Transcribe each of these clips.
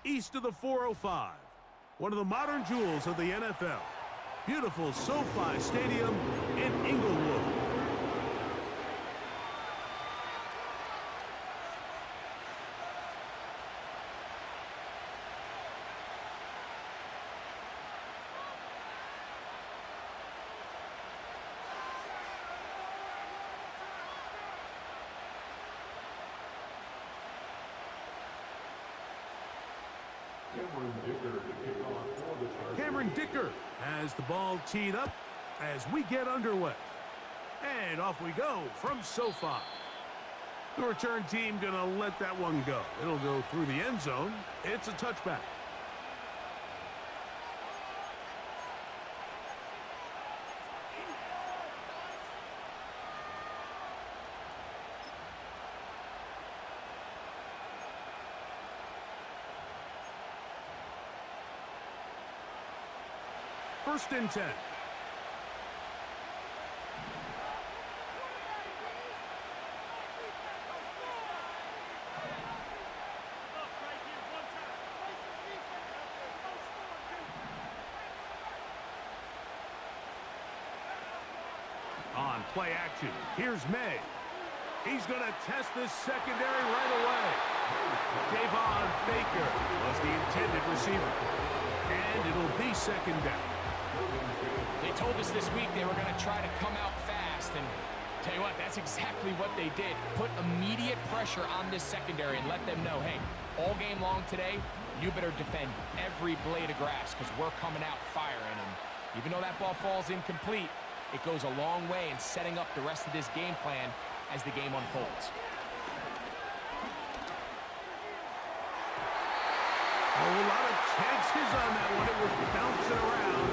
east of the 405. One of the modern jewels of the NFL. Beautiful SoFi Stadium in Inglewood. Cameron Dicker has the ball teed up as we get underway. And off we go from SoFi. The return team gonna let that one go. It'll go through the end zone. It's a touchback. First and 10. On play action, here's May. He's going to test this secondary right away. Javon Baker was the intended receiver. And it'll be second down. They told us this week they were going to try to come out fast, and tell you what, that's exactly what they did. Put immediate pressure on this secondary and let them know, hey, all game long today, you better defend every blade of grass because we're coming out firing. And even though that ball falls incomplete, it goes a long way in setting up the rest of this game plan as the game unfolds. A lot of chances on that one. It was bouncing around,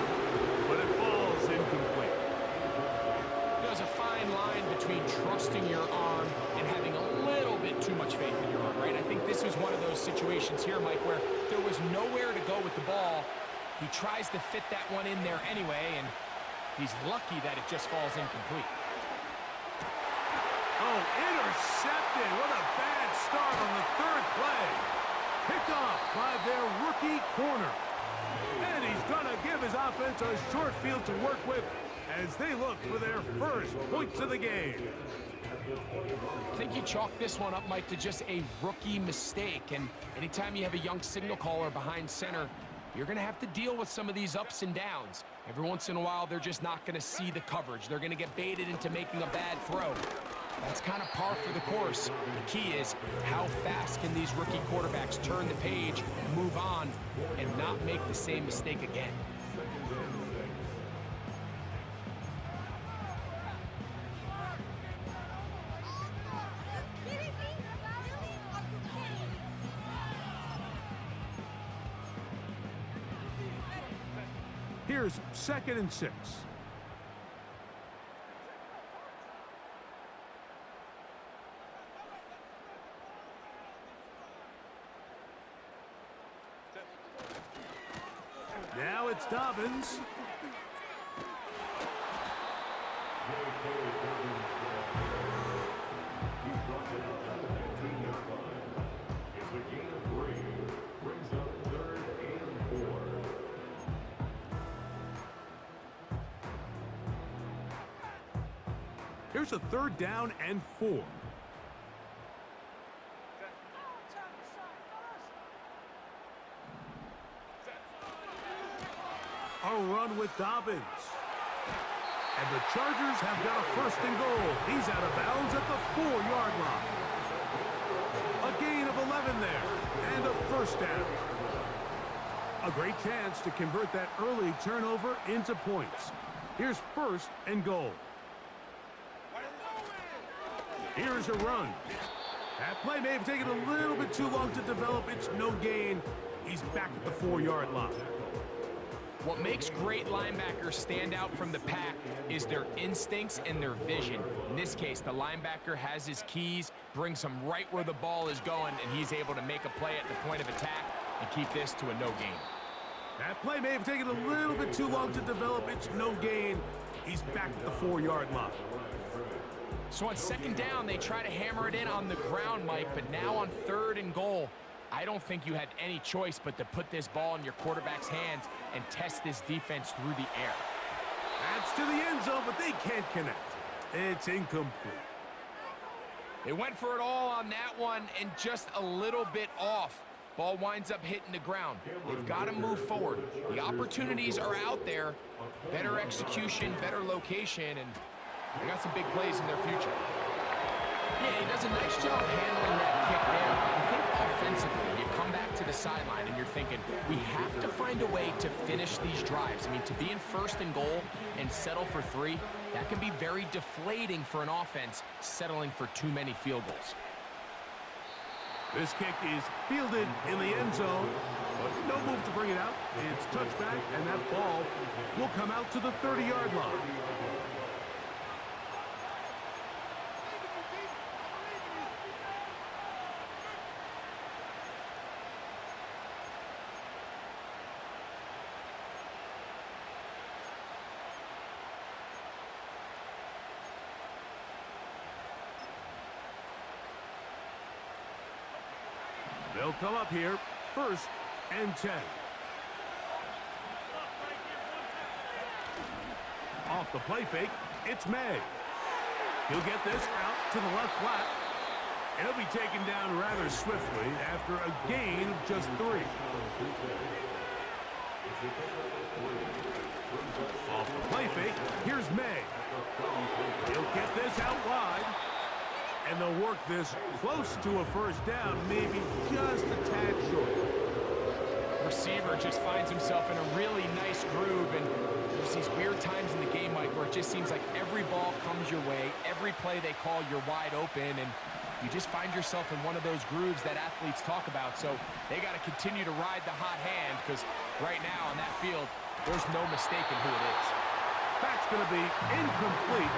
but it falls incomplete. There's a fine line between trusting your arm and having a little bit too much faith in your arm, right? I think this is one of those situations here, Mike, where there was nowhere to go with the ball. He tries to fit that one in there anyway, and he's lucky that it just falls incomplete. Oh, intercepted. What a bad start on the third play. Picked off by their rookie corner. And he's going to give his offense a short field to work with as they look for their first points of the game. I think you chalk this one up, Mike, to just a rookie mistake. And anytime you have a young signal caller behind center, you're going to have to deal with some of these ups and downs. Every once in a while, they're just not going to see the coverage. They're going to get baited into making a bad throw. That's kind of par for the course. The key is how fast can these rookie quarterbacks turn the page, move on, and not make the same mistake again. Here's 2nd and 6. Now it's Dobbins. Here's a 3rd down and 4. A run with Dobbins. And the Chargers have got a 1st and goal. He's out of bounds at the 4-yard line. A gain of 11 there, and a 1st down. A great chance to convert that early turnover into points. Here's 1st and goal. Here's a run. That play may have taken a little bit too long to develop. It's no gain. He's back at the 4-yard line. What makes great linebackers stand out from the pack is their instincts and their vision. In this case, the linebacker has his keys, brings him right where the ball is going, and he's able to make a play at the point of attack and keep this to a no gain. That play may have taken a little bit too long to develop. It's no gain. He's back at the 4-yard line. So on 2nd down, they try to hammer it in on the ground, Mike, but now on 3rd and goal, I don't think you had any choice but to put this ball in your quarterback's hands and test this defense through the air. That's to the end zone, but they can't connect. It's incomplete. They went for it all on that one and just a little bit off. Ball winds up hitting the ground. They've got to move forward. The opportunities are out there. Better execution, better location, and they got some big plays in their future. Yeah, he does a nice job handling that kick there. I think offensively, you come back to the sideline and you're thinking, we have to find a way to finish these drives. I mean, to be in first and goal and settle for 3, that can be very deflating for an offense settling for too many field goals. This kick is fielded in the end zone, but no move to bring it out. It's touchback, and that ball will come out to the 30-yard line. They'll come up here, 1st and 10. Off the play fake, it's May. He'll get this out to the left flat, and he'll be taken down rather swiftly after a gain of just 3. Off the play fake, here's May. He'll get this out wide. And they'll work this close to a first down, maybe just a tad short. Receiver just finds himself in a really nice groove, and there's these weird times in the game, Mike, where it just seems like every ball comes your way, every play they call, you're wide open, and you just find yourself in one of those grooves that athletes talk about. So they got to continue to ride the hot hand, because right now on that field, there's no mistaking who it is. That's going to be incomplete.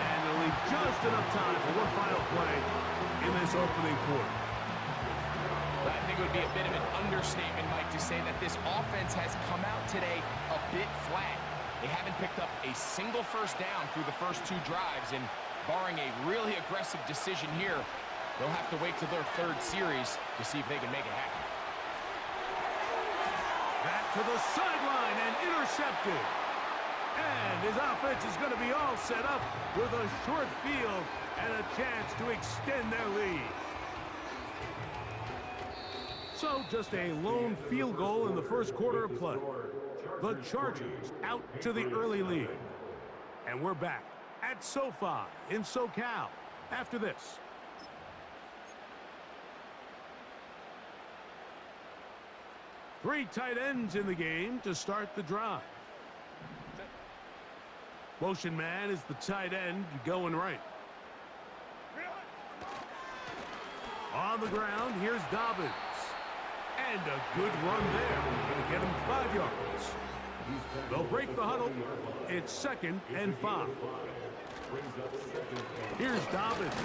And it'll leave just enough time for one final play in this opening quarter. But I think it would be a bit of an understatement, Mike, to say that this offense has come out today a bit flat. They haven't picked up a single first down through the first 2 drives, and barring a really aggressive decision here, they'll have to wait till their 3rd series to see if they can make it happen. Back to the sideline and intercepted. And his offense is going to be all set up with a short field and a chance to extend their lead. So just a lone field goal in the first quarter of play. The Chargers out to the early lead. And we're back at SoFi in SoCal after this. Three tight ends in the game to start the drive. Motion man is the tight end going right. On the ground, here's Dobbins. And a good run there. Going to get him 5 yards. They'll break the huddle. It's 2nd and 5. Here's Dobbins.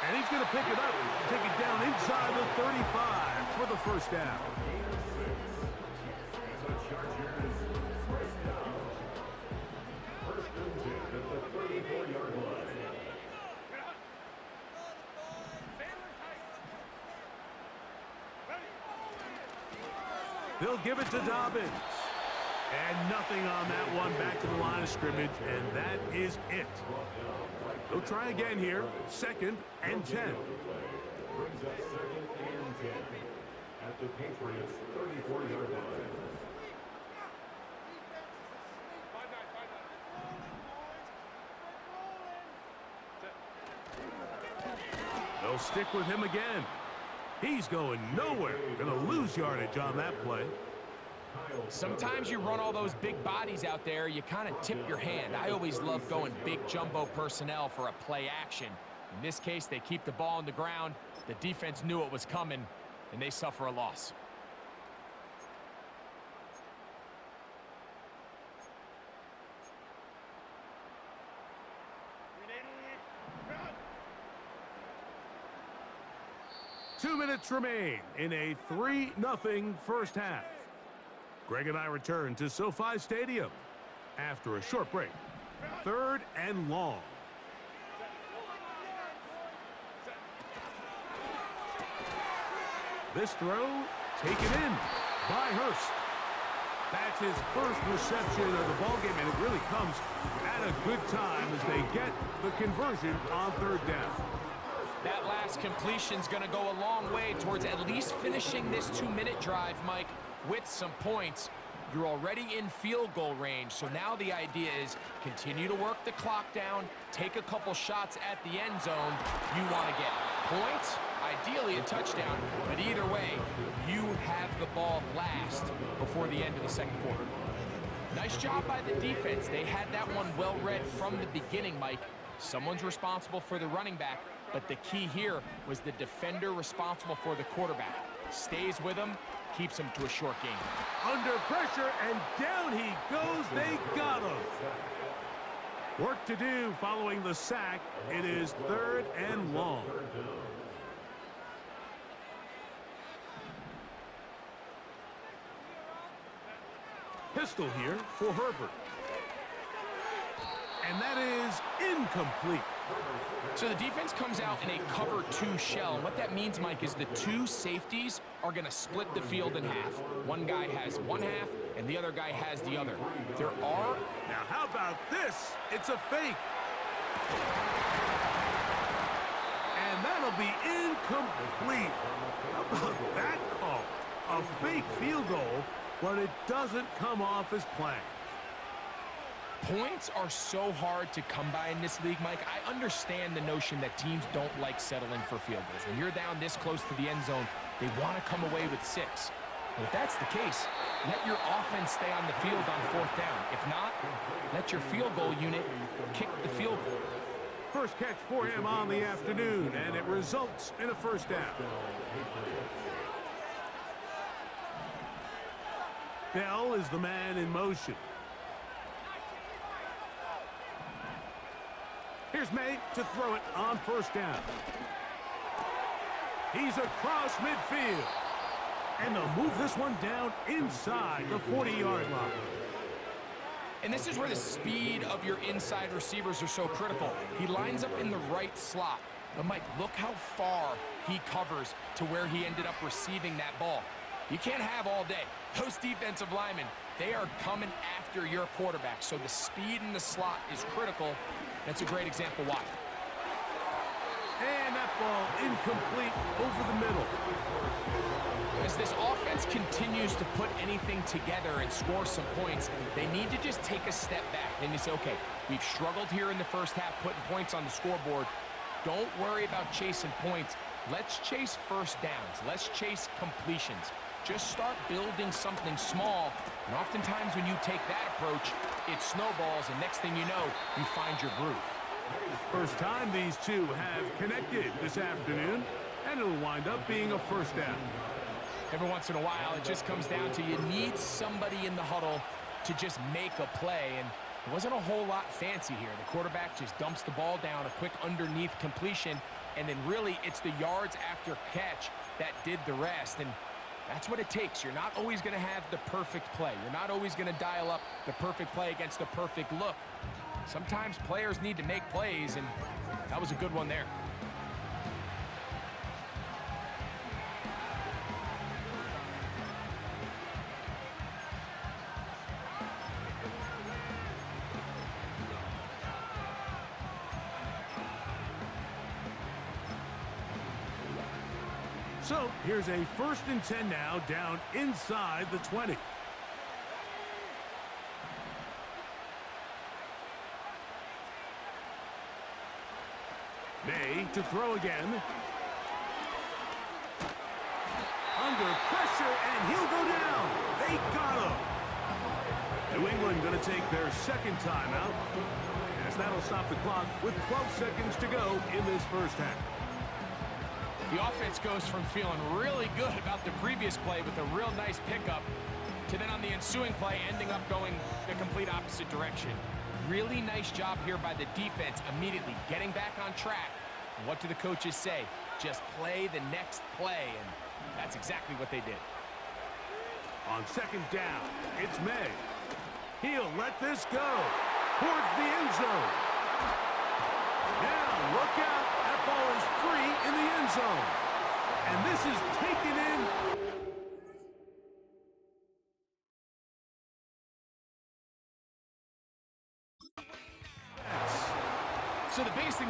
And he's going to pick it up. Take it down inside the 35 for the first down. They'll give it to Dobbins. And nothing on that one, back to the line of scrimmage, and that is it. They'll try again here, 2nd and 10. Brings up 2nd and 10 at the Patriots 34-yard line. They'll stick with him again. He's going nowhere. Going to lose yardage on that play. Sometimes you run all those big bodies out there, you kind of tip your hand. I always love going big jumbo personnel for a play action. In this case, they keep the ball on the ground. The defense knew it was coming, and they suffer a loss. 2 minutes remain in a 3-0 first half. Greg and I return to SoFi Stadium after a short break. 3rd and long. This throw taken in by Hurst. That's his first reception of the ballgame, and it really comes at a good time as they get the conversion on third down. That last completion's going to go a long way towards at least finishing this 2-minute drive, Mike, with some points. You're already in field goal range, so now the idea is continue to work the clock down, take a couple shots at the end zone. You want to get points, ideally a touchdown, but either way, you have the ball last before the end of the second quarter. Nice job by the defense. They had that one well read from the beginning, Mike. Someone's responsible for the running back, but the key here was the defender responsible for the quarterback. Stays with him, keeps him to a short game. Under pressure, and down he goes. They got him. Work to do following the sack. It is 3rd and long. Pistol here for Herbert. And that is incomplete. So the defense comes out in a cover 2 shell. And what that means, Mike, is the 2 safeties are going to split the field in half. One guy has one half, and the other guy has the other. There are... Now, how about this? It's a fake. And that'll be incomplete. How about that call? A fake field goal, but it doesn't come off as planned. Points are so hard to come by in this league, Mike. I understand the notion that teams don't like settling for field goals. When you're down this close to the end zone, they want to come away with 6. But if that's the case, let your offense stay on the field on 4th down. If not, let your field goal unit kick the field goal. First catch for him on the afternoon, and it results in a first down. Bell is the man in motion. Here's May to throw it on first down. He's across midfield. And they'll move this one down inside the 40-yard line. And this is where the speed of your inside receivers are so critical. He lines up in the right slot. But, Mike, look how far he covers to where he ended up receiving that ball. You can't have all day. Those defensive linemen, they are coming after your quarterback. So the speed in the slot is critical. That's a great example why. And that ball incomplete over the middle. As this offense continues to put anything together and score some points, they need to just take a step back. And they say, okay, we've struggled here in the first half putting points on the scoreboard. Don't worry about chasing points. Let's chase first downs. Let's chase completions. Just start building something small. And oftentimes when you take that approach, it snowballs, and next thing you know, you find your groove. First time these two have connected this afternoon, and it'll wind up being a first down. Every once in a while, it just comes down to you need somebody in the huddle to just make a play, and it wasn't a whole lot fancy here. The quarterback just dumps the ball down, a quick underneath completion, and then really it's the yards after catch that did the rest, and that's what it takes. You're not always going to have the perfect play. You're not always going to dial up the perfect play against the perfect look. Sometimes players need to make plays, and that was a good one there. So here's a 1st and 10 now, down inside the 20. May to throw again. Under pressure, and he'll go down. They got him. New England going to take their 2nd timeout, as that'll stop the clock with 12 seconds to go in this first half. The offense goes from feeling really good about the previous play with a real nice pickup to then on the ensuing play ending up going the complete opposite direction. Really nice job here by the defense, immediately getting back on track. And what do the coaches say? Just play the next play, and that's exactly what they did. On 2nd down, it's May. He'll let this go towards the end zone. Now look out. That ball is free in the end zone. And this is taken in. So the biggest thing